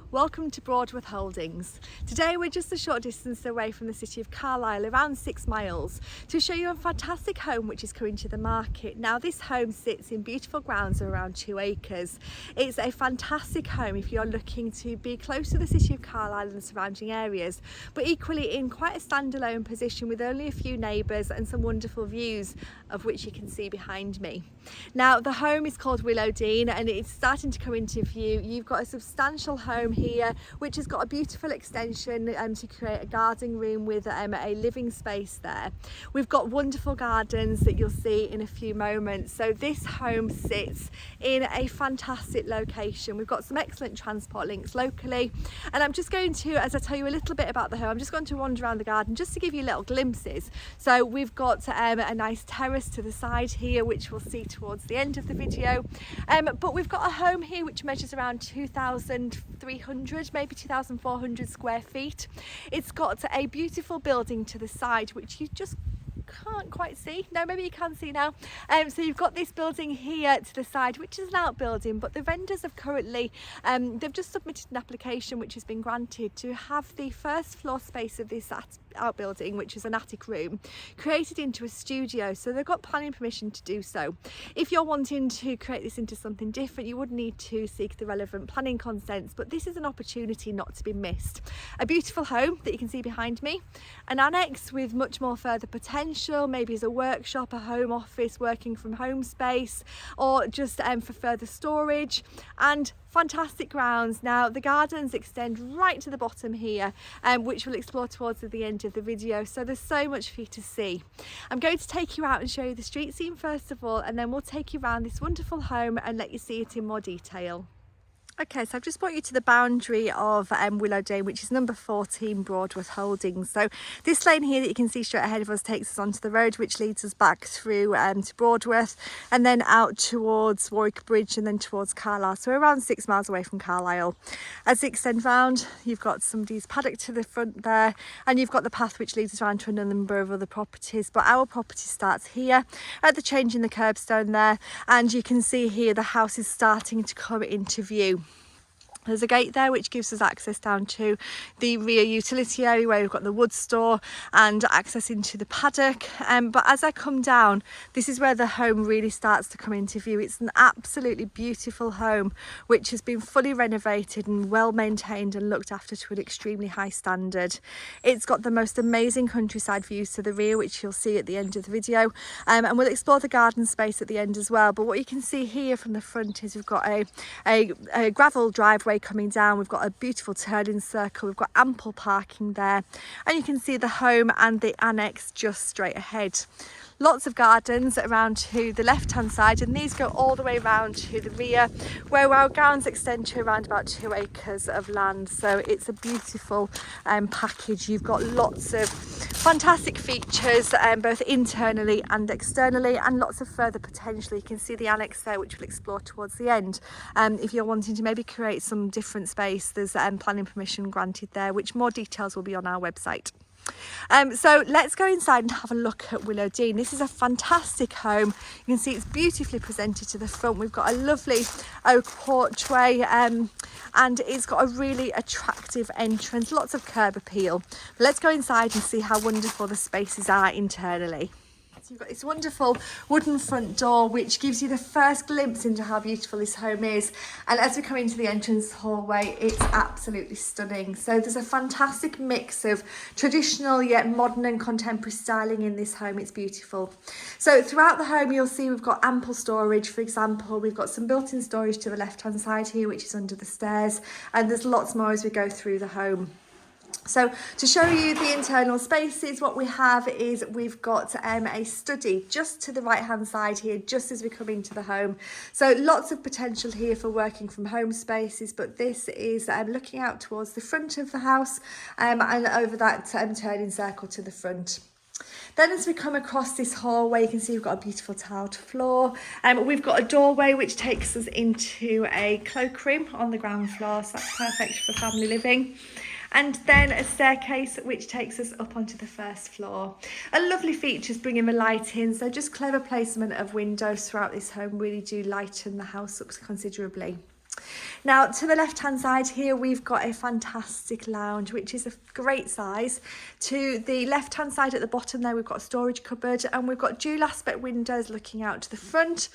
Welcome to Broadwath Holdings. Today we're just a short distance away from the city of Carlisle, around 6 miles, to show you a fantastic home which is coming to the market. Now this home sits in beautiful grounds of around 2 acres. It's a fantastic home if you're looking to be close to the city of Carlisle and the surrounding areas, but equally in quite a standalone position with only a few neighbours and some wonderful views of which you can see behind me. Now the home is called Willow, Dene, and it's starting to come into view. You've got a substantial home here which has got a beautiful extension to create a garden room with a living space there. We've got wonderful gardens that you'll see in a few moments. So this home sits in a fantastic location. We've got some excellent transport links locally, and I'm just going to, as I tell you a little bit about the home, I'm just going to wander around the garden just to give you little glimpses. So we've got a nice terrace to the side here which we'll see towards the end of the video, but we've got a home here which measures around 2,300, maybe 2,400 square feet. It's got a beautiful building to the side which you just can't quite see. No, maybe you can see now. So you've got this building here to the side which is an outbuilding, but the vendors have currently they've just submitted an application which has been granted to have the first floor space of this outbuilding, which is an attic room, created into a studio. So they've got planning permission to do so. If you're wanting to create this into something different, you would need to seek the relevant planning consents, but this is an opportunity not to be missed. A beautiful home that you can see behind me, an annex with much more further potential, maybe as a workshop, a home office, working from home space, or just for further storage, and fantastic grounds. Now the gardens extend right to the bottom here, which we'll explore towards the end of the video, so there's so much for you to see. I'm going to take you out and show you the street scene first of all, and then we'll take you around this wonderful home and let you see it in more detail. Okay, so I've just brought you to the boundary of Willow, which is number 14 Broadwath Holdings. So this lane here that you can see straight ahead of us takes us onto the road which leads us back through to Broadwath and then out towards Warwick Bridge and then towards Carlisle. So we're around 6 miles away from Carlisle. As you extend round, you've got somebody's paddock to the front there, and you've got the path which leads us around to a number of other properties. But our property starts here at the change in the curbstone there, and you can see here the house is starting to come into view. There's a gate there which gives us access down to the rear utility area where we've got the wood store and access into the paddock. But as I come down, this is where the home really starts to come into view. It's an absolutely beautiful home which has been fully renovated and well maintained and looked after to an extremely high standard. It's got the most amazing countryside views to the rear, which you'll see at the end of the video, and we'll explore the garden space at the end as well. But what you can see here from the front is we've got a gravel driveway coming down. We've got a beautiful turning circle, we've got ample parking there, and you can see the home and the annex just straight ahead. Lots of gardens around to the left hand side, and these go all the way around to the rear where our grounds extend to around about 2 acres of land. So it's a beautiful package. You've got lots of fantastic features both internally and externally, and lots of further potential. You can see the annex there which we'll explore towards the end. If you're wanting to maybe create some different space, there's planning permission granted there, which more details will be on our website. So let's go inside and have a look at Willow Dene. This is a fantastic home. You can see it's beautifully presented to the front. We've got a lovely oak porchway, and it's got a really attractive entrance, lots of curb appeal. But let's go inside and see how wonderful the spaces are internally. So you've got this wonderful wooden front door which gives you the first glimpse into how beautiful this home is, and as we come into the entrance hallway, it's absolutely stunning. So there's a fantastic mix of traditional yet modern and contemporary styling in this home. It's beautiful. So throughout the home you'll see we've got ample storage. For example, we've got some built-in storage to the left hand side here which is under the stairs, and there's lots more as we go through the home. So to show you the internal spaces, what we have is we've got a study just to the right hand side here, just as we come into the home. So lots of potential here for working from home spaces, but this is looking out towards the front of the house and over that turning circle to the front. Then as we come across this hallway, you can see we've got a beautiful tiled floor. We've got a doorway which takes us into a cloakroom on the ground floor, so that's perfect for family living. And then a staircase which takes us up onto the first floor. A lovely features bringing the light in, so just clever placement of windows throughout this home really do lighten the house up considerably. Now to the left hand side here we've got a fantastic lounge which is a great size. To the left hand side at the bottom there we've got a storage cupboard, and we've got dual aspect windows looking out to the front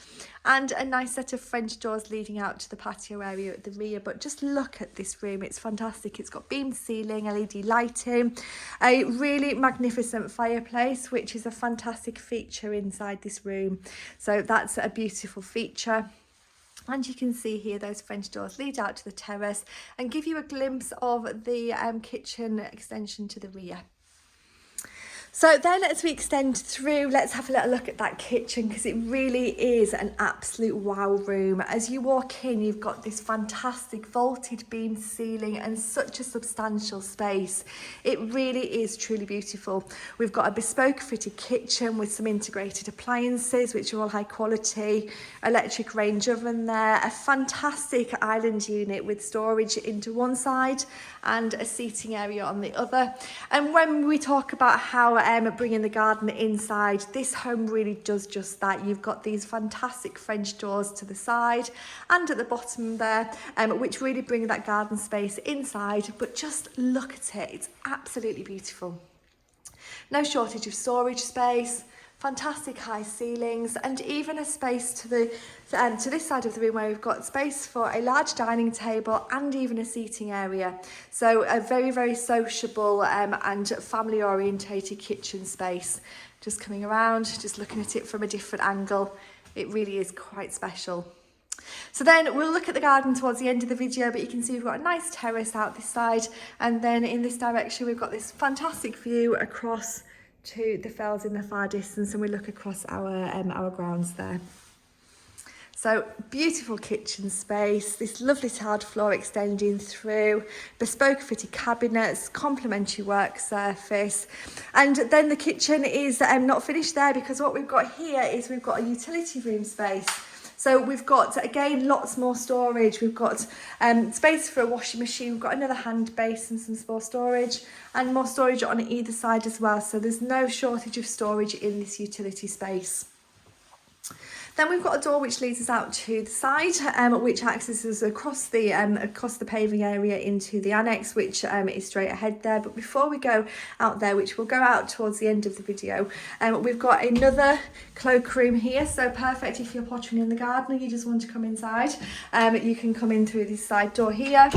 and a nice set of French doors leading out to the patio area at the rear. But just look at this room, it's fantastic. It's got beamed ceiling, LED lighting, a really magnificent fireplace which is a fantastic feature inside this room. So that's a beautiful feature. And you can see here those French doors lead out to the terrace and give you a glimpse of the kitchen extension to the rear. So then as we extend through, let's have a little look at that kitchen, because it really is an absolute wow room. As you walk in, you've got this fantastic vaulted beam ceiling and such a substantial space. It really is truly beautiful. We've got a bespoke fitted kitchen with some integrated appliances, which are all high quality, electric range oven there, a fantastic island unit with storage into one side and a seating area on the other. And when we talk about how bringing the garden inside, this home really does just that. You've got these fantastic French doors to the side and at the bottom there, which really bring that garden space inside. But just look at it, it's absolutely beautiful. No shortage of storage space, fantastic high ceilings, and even a space to this side of the room where we've got space for a large dining table and even a seating area. So a very, very sociable and family orientated kitchen space. Just coming around, just looking at it from a different angle, it really is quite special. So then we'll look at the garden towards the end of the video, but you can see we've got a nice terrace out this side, and then in this direction we've got this fantastic view across to the fells in the far distance, and we look across our grounds there. So beautiful kitchen space, this lovely tiled floor extending through, bespoke fitted cabinets, complementary work surface. And then the kitchen is not finished there, because what we've got here is we've got a utility room space. So we've got, again, lots more storage. We've got space for a washing machine. We've got another hand basin, some small storage, and more storage on either side as well. So there's no shortage of storage in this utility space. Then we've got a door which leads us out to the side, which accesses across the paving area into the annex, which is straight ahead there. But before we go out there, which will go out towards the end of the video, we've got another cloakroom here. So perfect if you're pottering in the garden or you just want to come inside. You can come in through this side door here.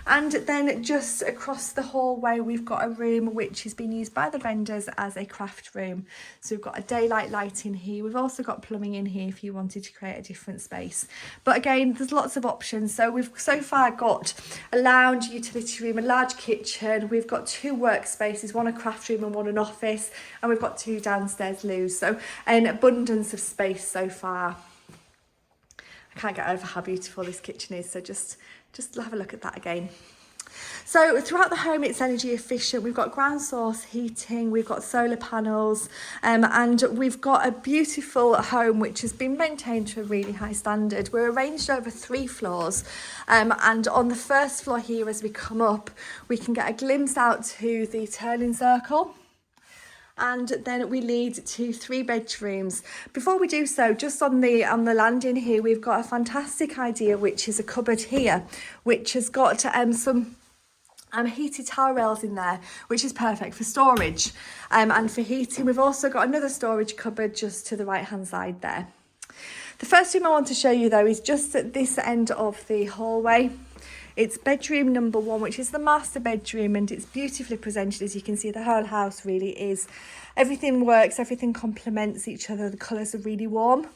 And then just across the hallway, we've got a room which has been used by the vendors as a craft room. So we've got a daylight light in here. We've also got plumbing in here if you wanted to create a different space. But again, there's lots of options. So we've so far got a lounge, utility room, a large kitchen. We've got 2 workspaces, one a craft room and one an office. And we've got 2 downstairs loos. So an abundance of space so far. I can't get over how beautiful this kitchen is. So just have a look at that again. So throughout the home, it's energy efficient. We've got ground source heating, we've got solar panels, and we've got a beautiful home which has been maintained to a really high standard. We're arranged over 3 floors, and on the first floor here, as we come up, we can get a glimpse out to the turning circle. And then we lead to 3 bedrooms. Before we do so, just on the landing here, we've got a fantastic idea, which is a cupboard here, which has got some heated towel rails in there, which is perfect for storage and for heating. We've also got another storage cupboard just to the right hand side there. The first room I want to show you though is just at this end of the hallway. It's bedroom number 1, which is the master bedroom, and it's beautifully presented. As you can see, the whole house really is. Everything works, everything complements each other. The colours are really warm.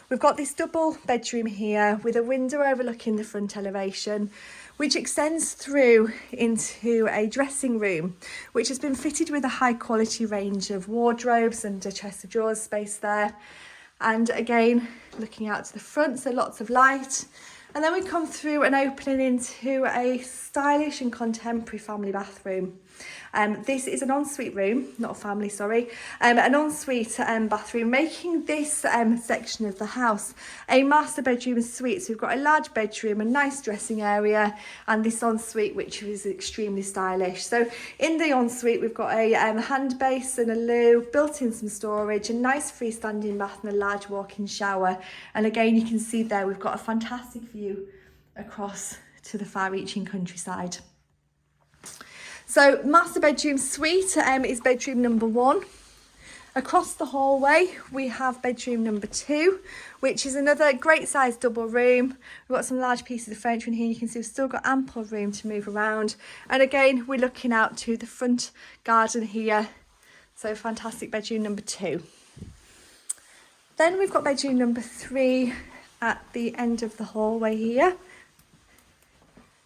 We've got this double bedroom here with a window overlooking the front elevation, which extends through into a dressing room, which has been fitted with a high quality range of wardrobes and a chest of drawers space there. And again, looking out to the front, so lots of light. And then we come through an opening into a stylish and contemporary family bathroom. This is an ensuite room, not a family, sorry, an ensuite bathroom, making this section of the house a master bedroom suite. So we've got a large bedroom, a nice dressing area, and this ensuite, which is extremely stylish. So in the ensuite, we've got a hand basin, a loo, built in some storage, a nice freestanding bath and a large walk-in shower. And again, you can see there, we've got a fantastic view across to the far-reaching countryside. So master bedroom suite is bedroom number 1. Across the hallway we have bedroom number 2, which is another great sized double room. We've got some large pieces of furniture in here. You can see we've still got ample room to move around, and again we're looking out to the front garden here. So fantastic bedroom number 2. Then we've got bedroom number 3 at the end of the hallway here.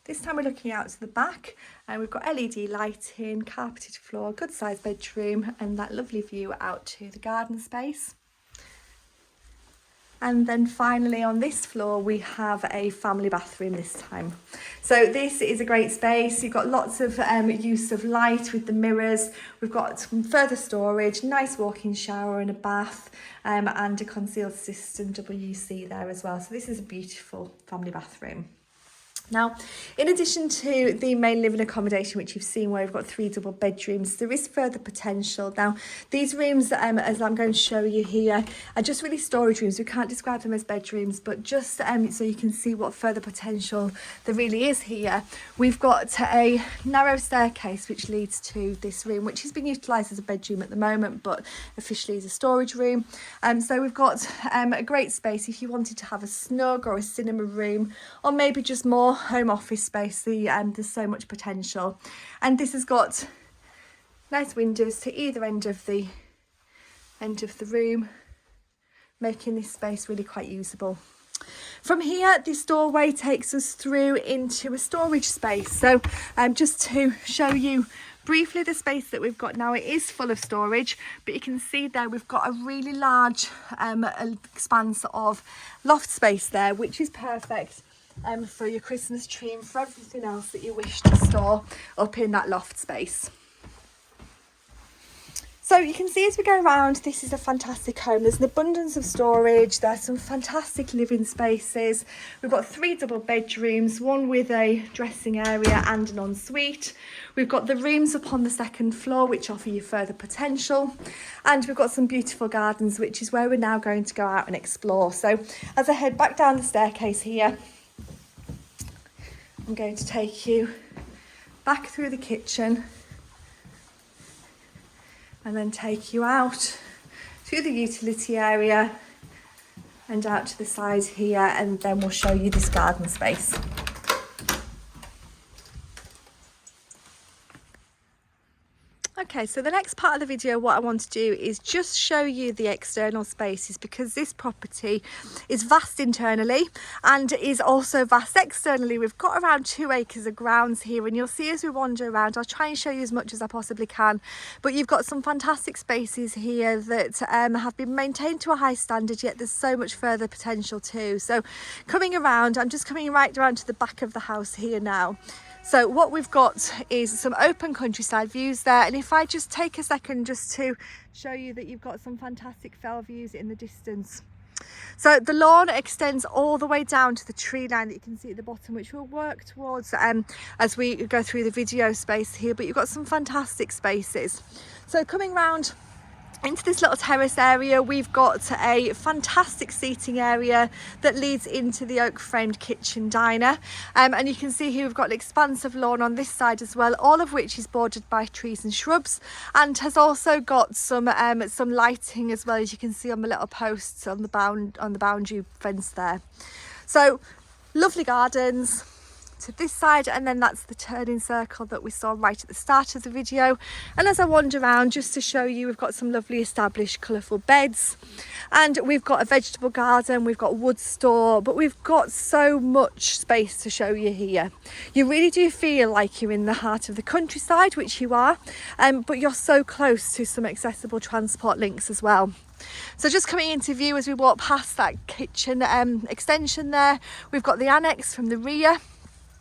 This time we're looking out to the back, and we've got LED lighting, carpeted floor, good sized bedroom, and that lovely view out to the garden space. And then finally on this floor we have a family bathroom this time. So this is a great space. You've got lots of use of light with the mirrors. We've got some further storage, nice walk-in shower and a bath, and a concealed system WC there as well. So this is a beautiful family bathroom. Now, in addition to the main living accommodation, which you've seen where we've got 3 double bedrooms, there is further potential. Now, these rooms, as I'm going to show you here, are just really storage rooms. We can't describe them as bedrooms, but just so you can see what further potential there really is here. We've got a narrow staircase which leads to this room, which has been utilised as a bedroom at the moment, but officially is a storage room. So we've got a great space if you wanted to have a snug or a cinema room, or maybe just more home office space. There's so much potential, and this has got nice windows to either end of the room, making this space really quite usable. From here, this doorway takes us through into a storage space. So just to show you briefly the space that we've got now, it is full of storage, but you can see there we've got a really large expanse of loft space there, which is perfect for your Christmas tree and for everything else that you wish to store up in that loft space. So you can see as we go around, this is a fantastic home. There's an abundance of storage. There's some fantastic living spaces. We've got 3 double bedrooms, 1 with a dressing area and an ensuite. We've got the rooms up on the 2nd floor, which offer you further potential. And we've got some beautiful gardens, which is where we're now going to go out and explore. So as I head back down the staircase here, I'm going to take you back through the kitchen and then take you out through the utility area and out to the side here, and then we'll show you this garden space. Okay, so the next part of the video, what I want to do is just show you the external spaces, because this property is vast internally and is also vast externally. We've got around 2 acres of grounds here, and you'll see as we wander around, I'll try and show you as much as I possibly can, but you've got some fantastic spaces here that have been maintained to a high standard, yet there's so much further potential too. So coming around, I'm just coming right around to the back of the house here now. So what we've got is some open countryside views there, and if I just take a second just to show you that you've got some fantastic fell views in the distance. So the lawn extends all the way down to the tree line that you can see at the bottom, which we'll work towards as we go through the video space here, but you've got some fantastic spaces. So coming round into this little terrace area, we've got a fantastic seating area that leads into the oak framed kitchen diner, and you can see here we've got an expansive lawn on this side as well, all of which is bordered by trees and shrubs, and has also got some lighting as well, as you can see on the little posts on the boundary fence there. So lovely gardens to this side, and then that's the turning circle that we saw right at the start of the video. And as I wander around, just to show you, we've got some lovely established colourful beds, and we've got a vegetable garden, we've got wood store, but we've got so much space to show you here. You really do feel like you're in the heart of the countryside, which you are, but you're so close to some accessible transport links as well. So just coming into view as we walk past that kitchen extension there, we've got the annex from the rear,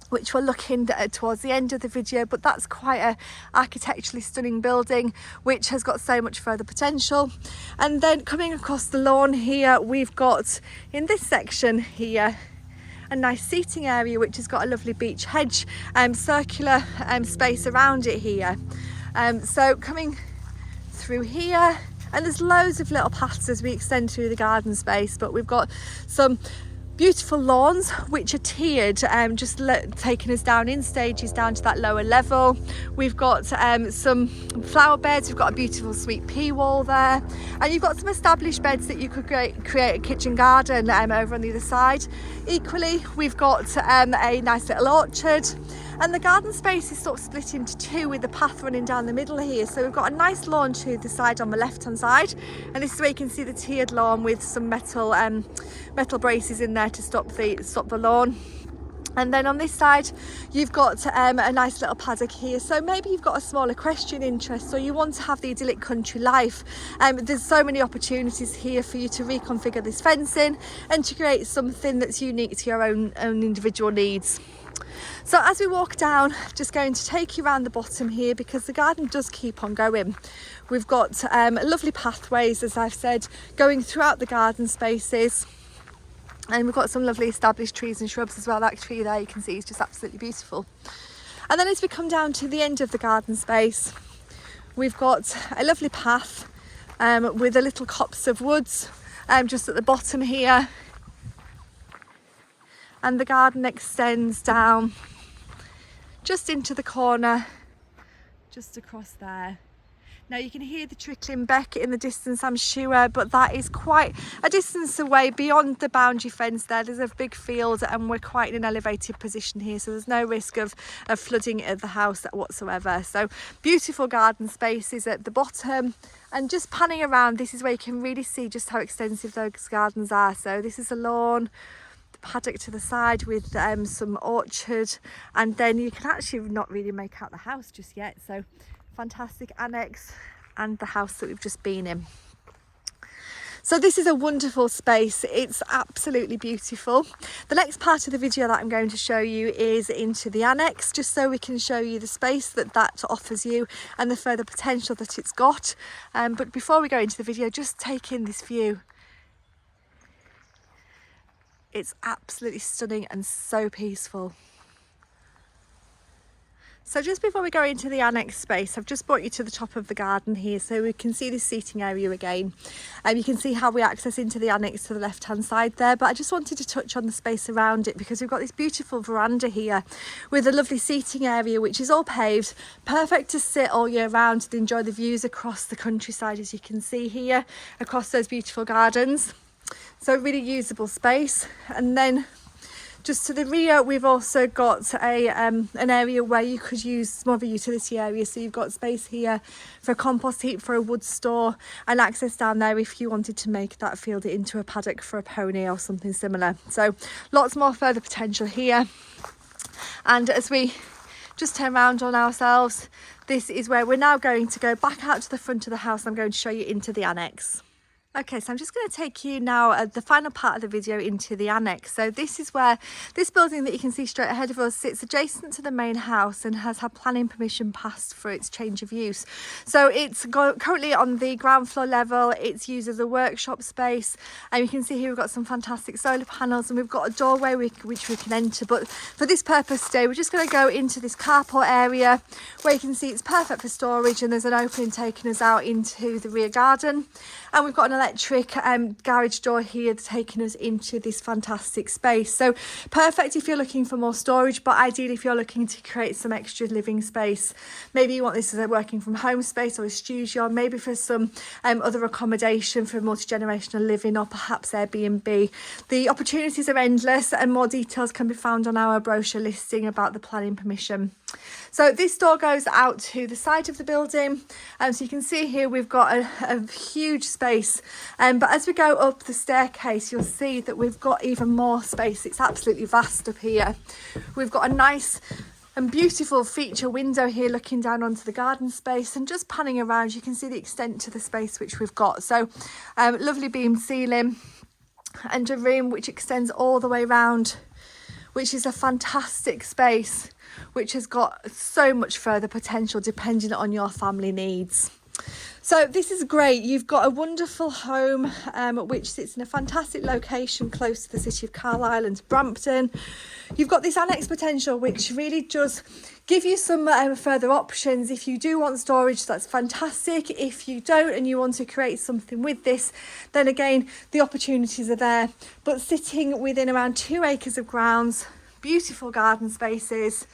which we're looking at towards the end of the video, but that's quite a architecturally stunning building which has got so much further potential. And then coming across the lawn here, we've got in this section here a nice seating area which has got a lovely beech hedge circular space around it here. So coming through here, and there's loads of little paths as we extend through the garden space, but we've got some Beautiful lawns which are tiered, just taking us down in stages down to that lower level. We've got some flower beds, we've got a beautiful sweet pea wall there, and you've got some established beds that you could create a kitchen garden over on the other side. Equally, we've got a nice little orchard, and the garden space is sort of split into two with the path running down the middle here. So we've got a nice lawn to the side on the left hand side, and this is where you can see the tiered lawn with some metal braces in there to stop the lawn. And then on this side you've got a nice little paddock here, so maybe you've got a small equestrian interest or you want to have the idyllic country life. There's so many opportunities here for you to reconfigure this fencing and to create something that's unique to your own individual needs. So as we walk down, just going to take you around the bottom here because the garden does keep on going. We've got lovely pathways, as I've said, going throughout the garden spaces. And we've got some lovely established trees and shrubs as well. That tree there you can see is just absolutely beautiful. And then as we come down to the end of the garden space, we've got a lovely path with a little copse of woods just at the bottom here. And the garden extends down just into the corner, just across there. Now you can hear the trickling beck in the distance, I'm sure, but that is quite a distance away beyond the boundary fence there. There's a big field and we're quite in an elevated position here, so there's no risk of flooding at the house whatsoever. So beautiful garden spaces at the bottom, and just panning around, this is where you can really see just how extensive those gardens are. So this is a lawn, paddock to the side with some orchard, and then you can actually not really make out the house just yet. So fantastic annex and the house that we've just been in. So this is a wonderful space. It's absolutely beautiful. The next part of the video that I'm going to show you is into the annex, just so we can show you the space that offers you and the further potential that it's got. But before we go into the video, just take in this view. It's absolutely stunning and so peaceful. So just before we go into the annex space, I've just brought you to the top of the garden here so we can see the seating area again. You can see how we access into the annex to the left hand side there, but I just wanted to touch on the space around it because we've got this beautiful veranda here with a lovely seating area which is all paved, perfect to sit all year round to enjoy the views across the countryside, as you can see here, across those beautiful gardens. So really usable space. And then just to the rear, we've also got an area where you could use more of a utility area. So you've got space here for a compost heap, for a wood store, and access down there if you wanted to make that field into a paddock for a pony or something similar. So lots more further potential here. And as we just turn around on ourselves, this is where we're now going to go back out to the front of the house. I'm going to show you into the annex. Okay, so I'm just going to take you now at the final part of the video into the annex. So this is where this building that you can see straight ahead of us sits adjacent to the main house and has had planning permission passed for its change of use. So it's currently on the ground floor level. It's used as a workshop space, and you can see here we've got some fantastic solar panels and we've got a doorway which we can enter. But for this purpose today, we're just going to go into this carport area where you can see it's perfect for storage, and there's an opening taking us out into the rear garden. And we've got an electric garage door here taking us into this fantastic space. So perfect if you're looking for more storage, but ideally if you're looking to create some extra living space. Maybe you want this as a working from home space or a studio, maybe for some other accommodation for multi-generational living, or perhaps Airbnb. The opportunities are endless, and more details can be found on our brochure listing about the planning permission. So this door goes out to the side of the building, so you can see here we've got a huge space, but as we go up the staircase you'll see that we've got even more space. It's absolutely vast up here. We've got a nice and beautiful feature window here looking down onto the garden space, and just panning around you can see the extent to the space which we've got. So lovely beam ceiling and a room which extends all the way around, which is a fantastic space which has got so much further potential depending on your family needs. So this is great. You've got a wonderful home which sits in a fantastic location close to the city of Carlisle and Brampton. You've got this annex potential which really does give you some further options. If you do want storage, that's fantastic. If you don't and you want to create something with this, then again the opportunities are there. But sitting within around 2 acres of grounds, beautiful garden spaces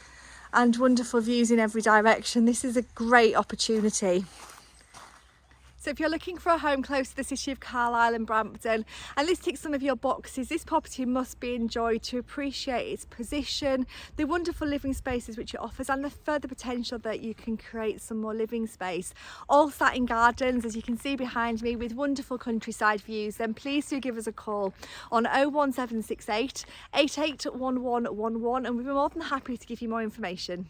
and wonderful views in every direction, this is a great opportunity. So if you're looking for a home close to the city of Carlisle and Brampton, and this ticks some of your boxes, this property must be enjoyed to appreciate its position, the wonderful living spaces which it offers, and the further potential that you can create some more living space. All sat in gardens, as you can see behind me, with wonderful countryside views. Then please do give us a call on 01768 881111, and we'll be more than happy to give you more information.